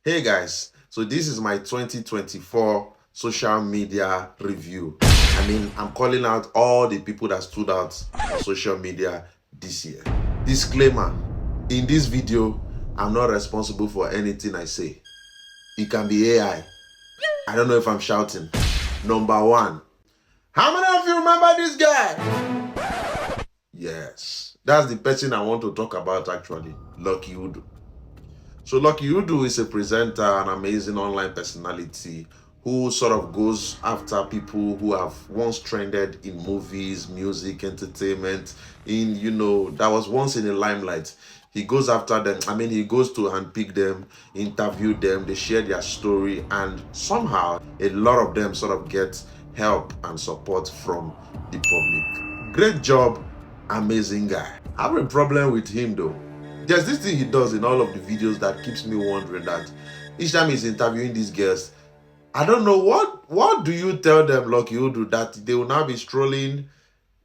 Hey guys, so this is my 2024 social media review. I'm calling out all the people that stood out on social media this year. Disclaimer, in this video, I'm not responsible for anything I say. It can be AI. I don't know if I'm shouting. Number one, how many of you remember this guy? Yes, that's the person I want to talk about actually, LuckyUdu. So LuckyUdu is a presenter, an amazing online personality who sort of goes after people who have once trended in movies, music, entertainment, that was once in the limelight. He goes after them. He goes to handpick them, interview them, they share their story, and somehow a lot of them sort of get help and support from the public. Great job, amazing guy. I have a problem with him though. There's this thing he does in all of the videos that keeps me wondering that each time he's interviewing these girls, I don't know what do you tell them, LuckyUdu, that they will now be strolling.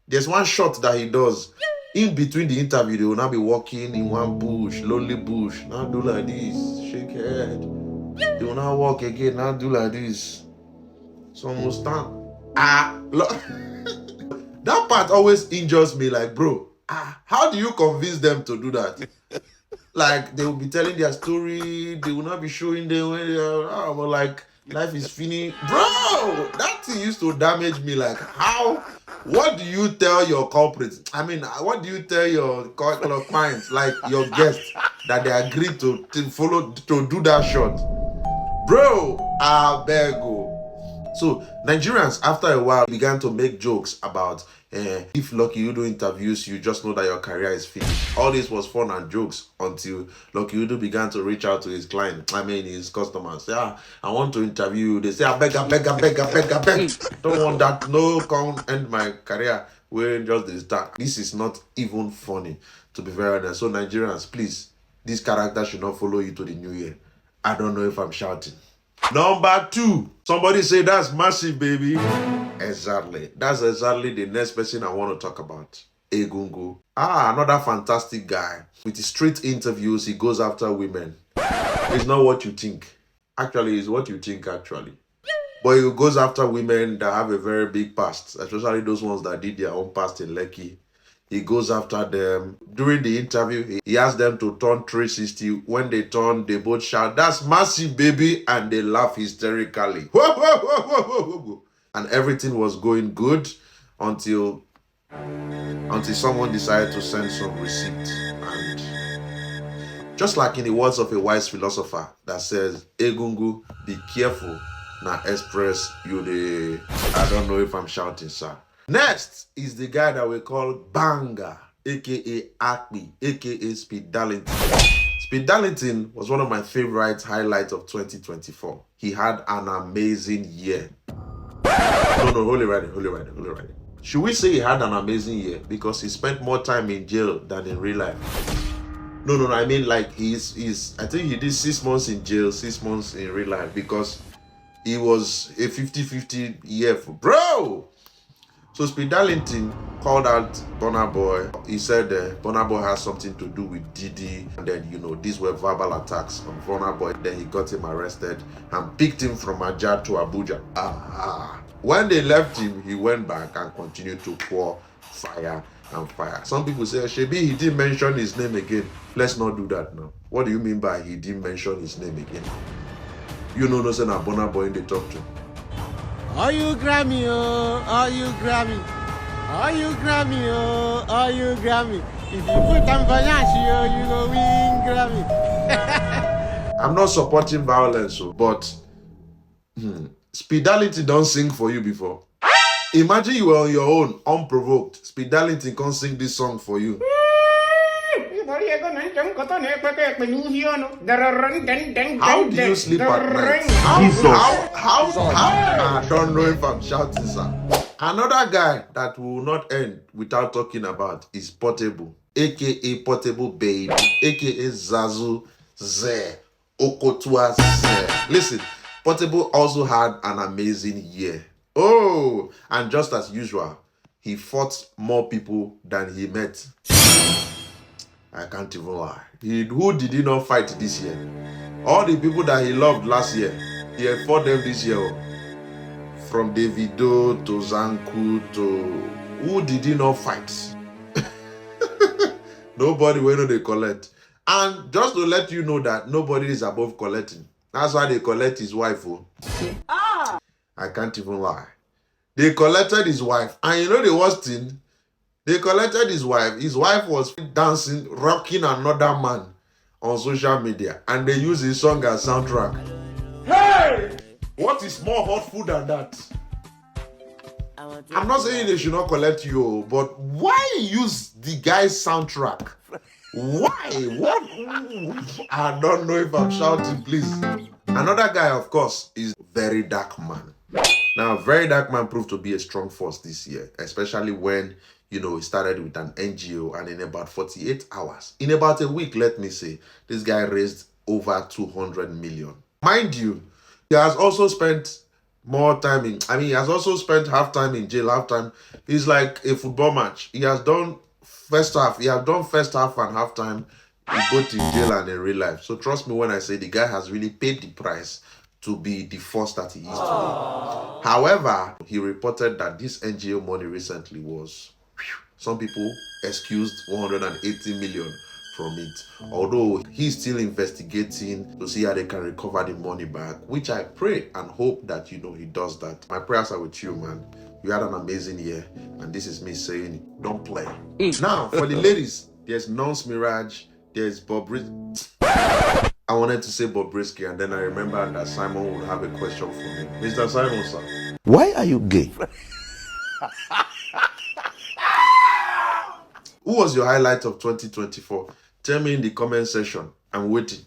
There's one shot that he does. In between the interview, they will now be walking in one bush, lonely bush. Now do like this, shake head. They will now walk again, now do like this. Some will stand. That part always injures me, like, bro, how do you convince them to do that? Like, they will be telling their story, they will not be showing them when they are, like, life is finished. Bro, that thing used to damage me. Like, what do you tell your culprits? What do you tell your clients, like your guests, that they agreed to follow, to do that shot? Bro, I beg you. So Nigerians, after a while, began to make jokes about if LuckyUdu interviews you, just know that your career is finished. All this was fun and jokes until LuckyUdu began to reach out to his client, his customers. Yeah, I want to interview you. They say, I beg. Don't want that. No, come end my career. We're just the start. This is not even funny, to be very honest. So Nigerians, please, this character should not follow you to the new year. I don't know if I'm shouting. Number two, somebody say that's massive, baby. Exactly. That's exactly the next person I want to talk about. Egungun. Another fantastic guy. With his street interviews, he goes after women. It's not what you think. Actually, it's what you think, actually. But he goes after women that have a very big past, especially those ones that did their own past in Lekki. He goes after them. During the interview, he asks them to turn 360. When they turn, they both shout, that's massive, baby, and they laugh hysterically. Whoa, whoa, whoa, whoa, whoa, whoa. And everything was going good until someone decided to send some receipt. And just like in the words of a wise philosopher that says, Egungun, be careful, now express you the... I don't know if I'm shouting, sir. Next is the guy that we call Banga, aka Akpi, aka Speed Darlington. Speed Darlington was one of my favorite highlights of 2024. He had an amazing year. No, hold it right. Should we say he had an amazing year because he spent more time in jail than in real life? No, like I think he did 6 months in jail, 6 months in real life, because he was a 50-50 year for bro. So Speed Darlington called out Burna Boy. He said Burna Boy has something to do with Diddy. And then, these were verbal attacks on Burna Boy. Then he got him arrested and picked him from Ajah to Abuja. When they left him, he went back and continued to pour fire and fire. Some people say, Shebi, he didn't mention his name again. Let's not do that now. What do you mean by he didn't mention his name again? You know, no saying a Burna Boy in the talk to. Are you Grammy, oh? Are you Grammy? Are you Grammy, oh? Are you Grammy? If you put on Vanyashi, you go win Grammy. I'm not supporting violence, but Speed Darlington don't sing for you before. Imagine you were on your own, unprovoked. Speed Darlington can't sing this song for you. How do you sleep at night? How? I don't know if I'm shouting, sir. Another guy that will not end without talking about is Portable, aka Portable Baby, aka Zazu Ze Okotua Ze. Listen, Portable also had an amazing year. Oh, and just as usual, he fought more people than he met. I can't even lie. Who did he not fight this year? All the people that he loved last year, he had fought them this year. From Davido to Zanku to... Who did he not fight? Nobody will they collect. And just to let you know that nobody is above collecting. That's why they collect his wife. I can't even lie. They collected his wife. And you know the worst thing? They collected his wife. His wife was dancing, rocking another man on social media. And they use his song as soundtrack. Hey! What is more hurtful than that? I'm not saying they should not collect you, but why use the guy's soundtrack? Why? What? I don't know if I'm shouting, please. Another guy, of course, is Verydarkman. Now, Verydarkman proved to be a strong force this year, especially when, he started with an NGO, and in about 48 hours, in about a week, let me say, this guy raised over 200 million. Mind you, he has also spent more time he has also spent half time in jail. Half time is like a football match. He has done first half. He has done first half and half time both in jail and in real life. So trust me when I say the guy has really paid the price to be the force that he is today. However, he reported that this NGO money recently was, some people excused 180 million from it. Although he's still investigating to see how they can recover the money back, which I pray and hope that he does that. My prayers are with you, man. You had an amazing year, and this is me saying, don't play. Now, for the ladies, there's Nons Mirage, there's Bob I wanted to say Bobrisky, and then I remembered that Simon would have a question for me. Mr. Simon, sir. Why are you gay? Who was your highlight of 2024? Tell me in the comment section. I'm waiting.